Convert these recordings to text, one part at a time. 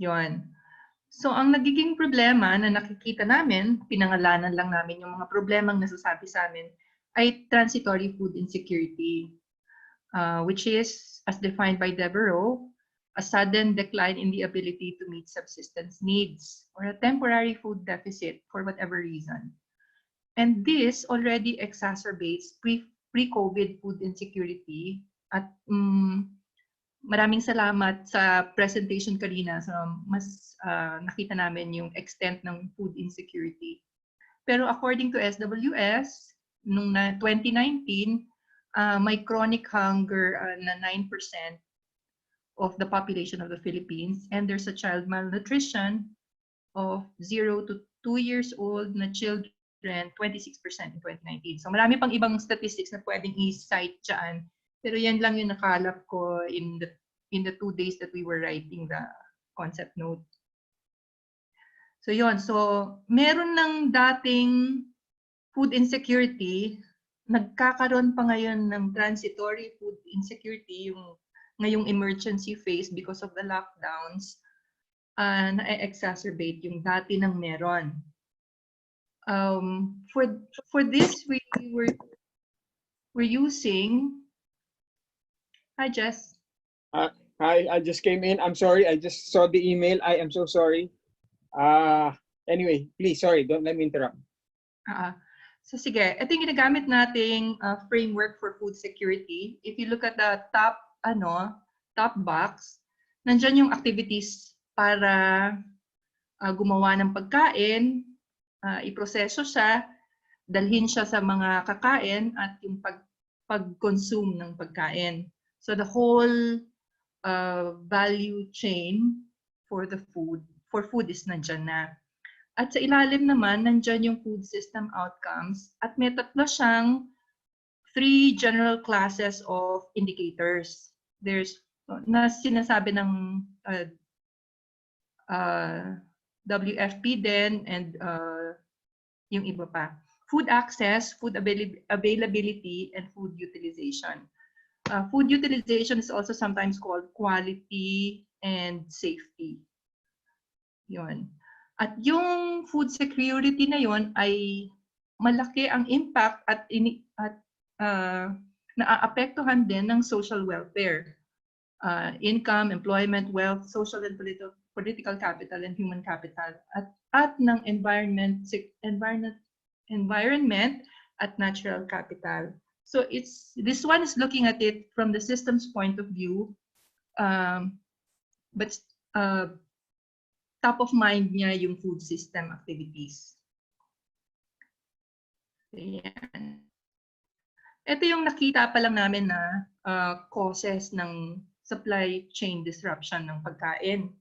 Yun. So, ang nagiging problema na nakikita namin, pinangalanan lang namin yung mga problemang nasasabi sa amin, ay transitory food insecurity, which is, as defined by Devereaux, a sudden decline in the ability to meet subsistence needs or a temporary food deficit for whatever reason. And this already exacerbates pre-COVID food insecurity at maraming salamat sa presentation kanina. So, mas nakita namin yung extent ng food insecurity. Pero according to SWS, noong 2019, may chronic hunger na 9% of the population of the Philippines. And there's a child malnutrition of 0 to 2 years old na children, 26% in 2019. So marami pang ibang statistics na pwedeng i-cite dyan. Pero yan lang yung nakalap ko in the 2 days that we were writing the concept note. So yon, so meron ng dating food insecurity, nagkakaroon pa ngayon ng transitory food insecurity, yung ngayong emergency phase because of the lockdowns, na-exacerbate yung dati ng meron. For this, we're using. Hi, Jess. Hi, I just came in. I'm sorry. I just saw the email. I am so sorry. Anyway, please, sorry. Don't let me interrupt. So sige, ito yung ginagamit nating framework for food security. If you look at the top box, nandyan yung activities para gumawa ng pagkain, iproseso siya, dalhin siya sa mga kakain at yung pag-consume ng pagkain. So the whole value chain for food is nandyan na. At sa ilalim naman, nandyan yung food system outcomes at may tatlo siyang 3 general classes of indicators. There's na sinasabi ng WFP din and yung iba pa. Food access, food availability, and food utilization. Food utilization is also sometimes called quality and safety. Yun. At yung food security na yun ay malaki ang impact at naaapektuhan din ng social welfare. Income, employment, wealth, social and political capital, and human capital. At ng environment at natural capital. So this one is looking at it from the system's point of view, but top of mind niya yung food system activities. Ayan. Ito yung nakita pa lang namin na causes ng supply chain disruption ng pagkain.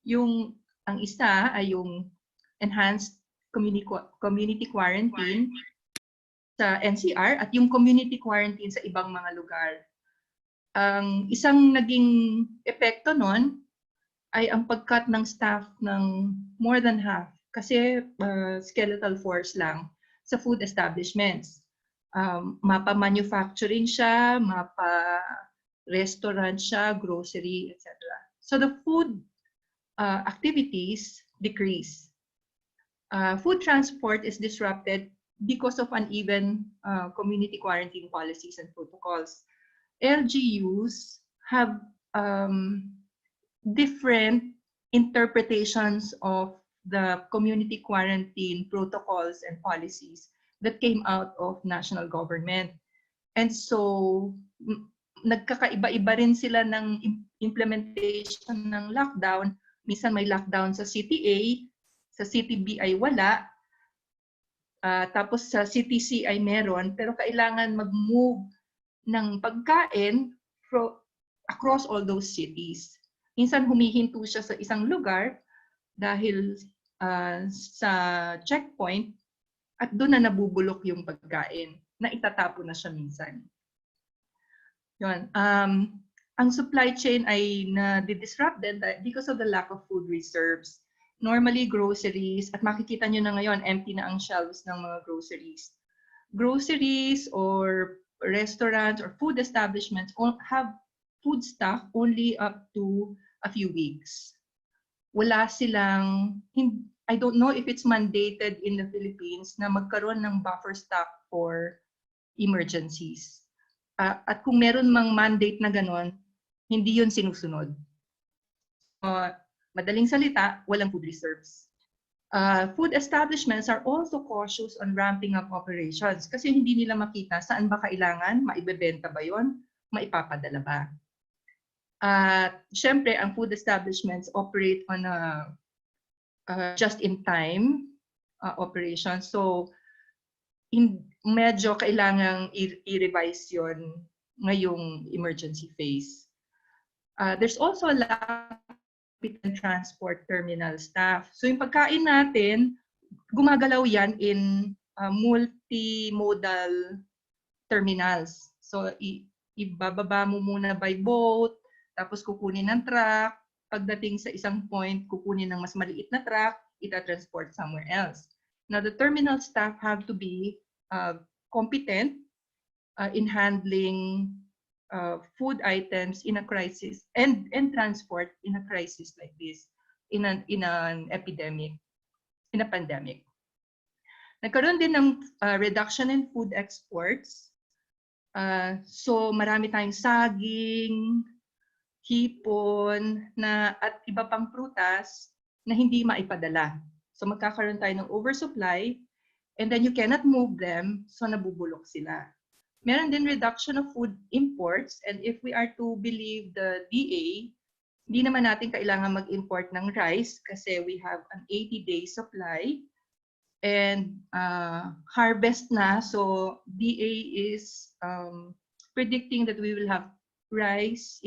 Ang isa ay yung enhanced community quarantine sa NCR at yung community quarantine sa ibang mga lugar. Ang isang naging epekto nun ay ang pag-cut ng staff ng more than half kasi skeletal force lang sa food establishments. Mapa-manufacturing siya, mapa-restaurant siya, grocery, etc. So the food activities decrease. Food transport is disrupted because of uneven community quarantine policies and protocols. LGUs have different interpretations of the community quarantine protocols and policies that came out of national government. And so, nagkakaiba-iba rin sila ng implementation ng lockdown. Minsan may lockdown sa City A, sa City B ay wala, tapos sa City C ay meron, pero kailangan mag-move ng pagkain across all those cities. Minsan humihinto siya sa isang lugar dahil sa checkpoint at doon na nabubulok yung pagkain na itatapo na siya minsan. Yun. Ang supply chain ay na-disrupted because of the lack of food reserves. Normally, groceries, at makikita nyo na ngayon, empty na ang shelves ng mga groceries. Groceries or restaurants or food establishments have food stock only up to a few weeks. wala silang, I don't know if it's mandated in the Philippines na magkaroon ng buffer stock for emergencies. At kung meron mang mandate na ganon, hindi yun sinusunod. Madaling salita, walang food reserves. Food establishments are also cautious on ramping up operations kasi hindi nila makita saan ba kailangan, maibebenta ba yon, maipapadala ba. Siyempre, ang food establishments operate on a just-in-time operation. So, medyo kailangang i-revise yon ngayong emergency phase. There's also a lack of transport terminal staff. So, yung pagkain natin, gumagalaw yan in multimodal terminals. So, ibababa mo muna by boat, tapos kukunin ng truck. Pagdating sa isang point, kukunin ng mas maliit na truck, ita-transport somewhere else. Now, the terminal staff have to be competent in handling food items in a crisis and transport in a crisis like this, in an epidemic, in a pandemic. Nagkaroon din ng reduction in food exports. So marami tayong saging, hipon, at iba pang prutas na hindi maipadala. So magkakaroon tayo ng oversupply and then you cannot move them, so nabubulok sila. Meron din reduction of food imports, and if we are to believe the DA, hindi naman natin kailangan mag-import ng rice kasi we have an 80-day supply and harvest na. So DA is predicting that we will have rice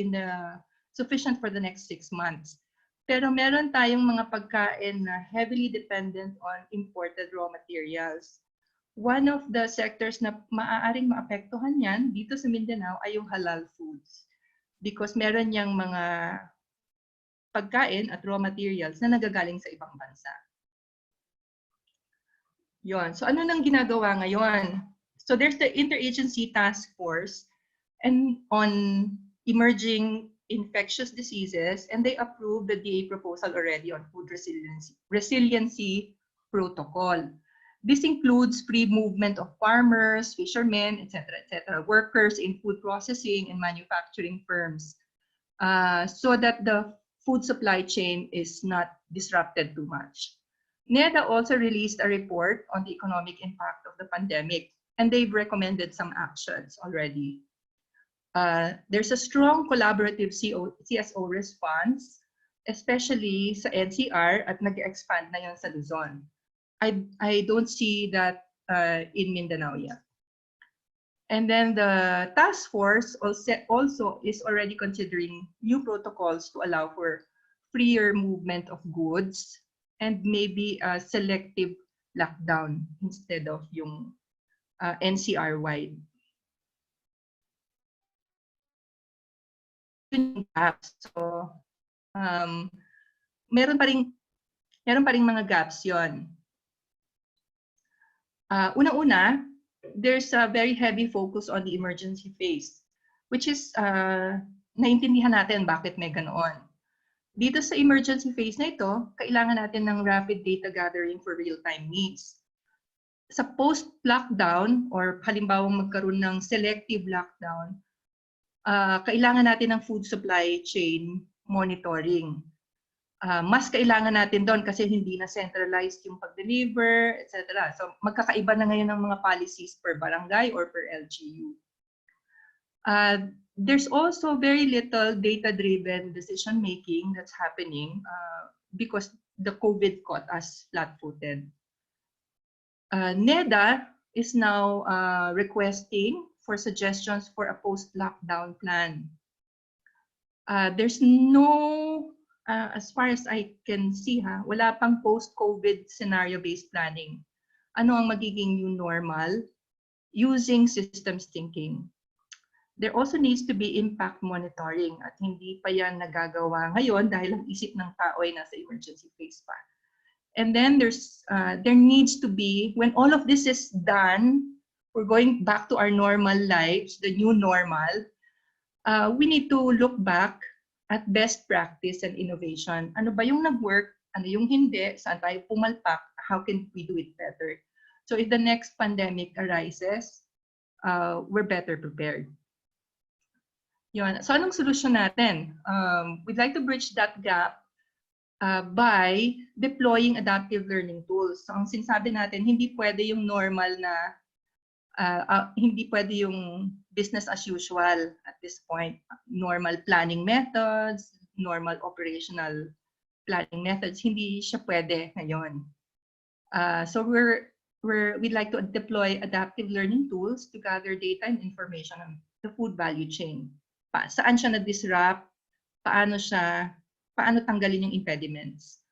sufficient for the next 6 months. Pero meron tayong mga pagkain na heavily dependent on imported raw materials. One of the sectors na maaaring maapektuhan yan dito sa Mindanao ay yung halal foods. Because meron yang mga pagkain at raw materials na nagagaling sa ibang bansa. Yon. So ano nang ginagawa ngayon? So there's the Interagency Task Force on Emerging Infectious Diseases, and they approved the DA proposal already on food resiliency protocol. This includes free movement of farmers, fishermen, etc., workers in food processing and manufacturing firms, so that the food supply chain is not disrupted too much. NEDA also released a report on the economic impact of the pandemic, and they've recommended some actions already. There's a strong collaborative CSO response, especially sa NCR, at nag-expand na yun sa Luzon. I don't see that in Mindanao yet. And then the task force also is already considering new protocols to allow for freer movement of goods and maybe a selective lockdown instead of yung NCR-wide. So, meron pa ring mga gaps yon. Una-una, there's a very heavy focus on the emergency phase, which is naintindihan natin bakit may ganoon. Dito sa emergency phase na ito, kailangan natin ng rapid data gathering for real-time needs. Sa post-lockdown, or halimbawa magkaroon ng selective lockdown, kailangan natin ng food supply chain monitoring. Mas kailangan natin doon kasi hindi na centralized yung pag-deliver, etc. So magkakaiba na ngayon ng mga policies per barangay or per LGU. There's also very little data-driven decision-making that's happening because the COVID caught us flat-footed. NEDA is now requesting for suggestions for a post-lockdown plan. There's no as far as I can see, wala pang post-COVID scenario-based planning. Ano ang magiging new normal using systems thinking? There also needs to be impact monitoring at hindi pa yan nagagawa ngayon dahil ang isip ng tao ay nasa emergency phase pa. And then there needs to be, when all of this is done, we're going back to our normal lives, the new normal, we need to look back at best practice and innovation. Ano ba yung nag-work? Ano yung hindi? Saan tayo pumalpak? How can we do it better? So if the next pandemic arises, we're better prepared. Yun. So anong solusyon natin? We'd like to bridge that gap by deploying adaptive learning tools. So ang sinasabi natin, hindi pwede yung normal na, hindi pwede yung business as usual at this point. Normal planning methods, normal operational planning methods, hindi siya pwede ngayon. So we'd like to deploy adaptive learning tools to gather data and information on the food value chain. Saan siya na-disrupt? Paano tanggalin yung impediments?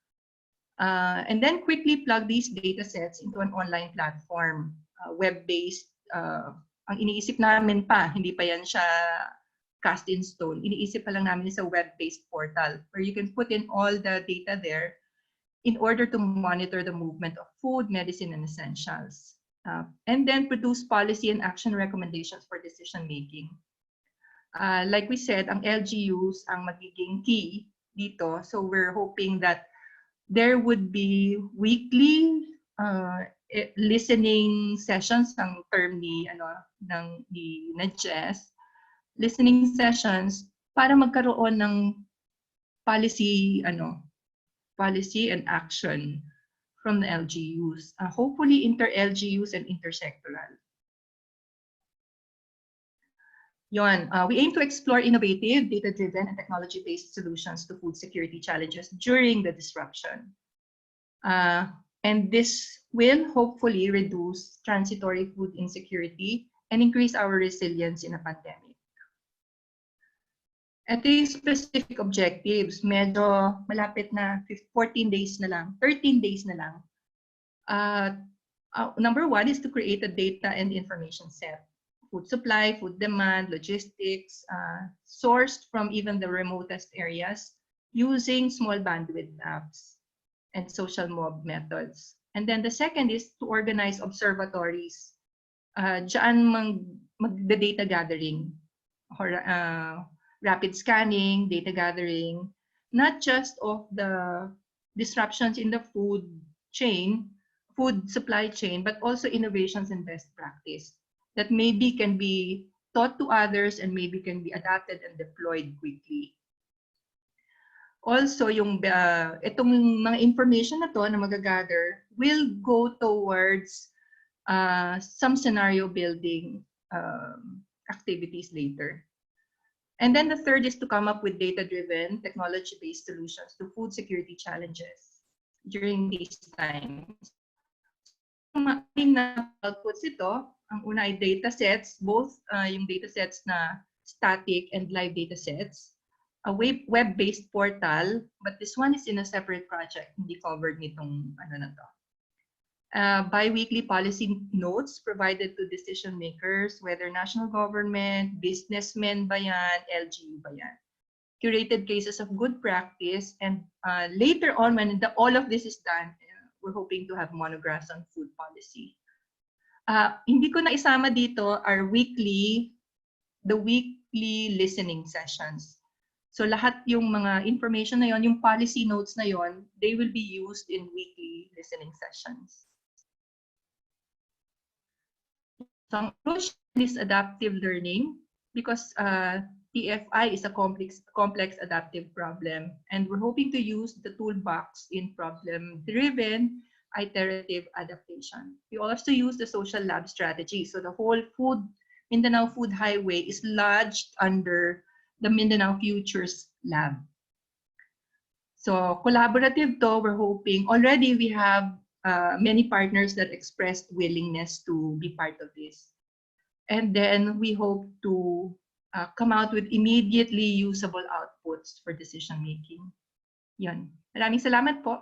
And then quickly plug these data sets into an online platform, web-based. Ang iniisip namin pa, hindi pa yan siya cast in stone. Iniisip pa lang namin sa web-based portal where you can put in all the data there in order to monitor the movement of food, medicine, and essentials. And then produce policy and action recommendations for decision making. Like we said, ang LGUs ang magiging key dito. So we're hoping that there would be weekly listening sessions, ang term ni Jess, listening sessions para magkaroon ng policy and action from the LGUs, hopefully inter-LGUs and intersectoral. We aim to explore innovative, data-driven, and technology-based solutions to food security challenges during the disruption. And this will hopefully reduce transitory food insecurity and increase our resilience in a pandemic. Ito yung specific objectives. Medyo malapit na 14 days na lang, 13 days na lang. Number 1 is to create a data and information set. Food supply, food demand, logistics, sourced from even the remotest areas using small bandwidth apps and social mob methods. And then the second is to organize observatories. Diyan the data gathering, or rapid scanning, data gathering, not just of the disruptions in the food supply chain, but also innovations and best practice that maybe can be taught to others and maybe can be adapted and deployed quickly. Also, itong mga information na to na magagather will go towards some scenario building activities later. And then the third is to come up with data-driven, technology-based solutions to food security challenges during these times. Ang mga outputs ito, ang una ay data sets, both yung data sets na static and live data sets, a web-based portal, but this one is in a separate project, hindi covered nitong na to. Bi-weekly policy notes provided to decision makers, whether national government, businessmen ba yan, LGU ba yan. Curated cases of good practice, and later on, when all of this is done, we're hoping to have monographs on food policy. Hindi ko na isama dito are the weekly listening sessions. So lahat yung mga information na yon, yung policy notes na yon, they will be used in weekly listening sessions. So ang approach is adaptive learning because TFI is a complex adaptive problem, and we're hoping to use the toolbox in problem-driven iterative adaptation. We also use the social lab strategy. So the whole Mindanao Food Highway is lodged under the Mindanao Futures Lab. So collaborative to, we're hoping. Already we have many partners that expressed willingness to be part of this. And then we hope to come out with immediately usable outputs for decision making. Yun. Maraming salamat po.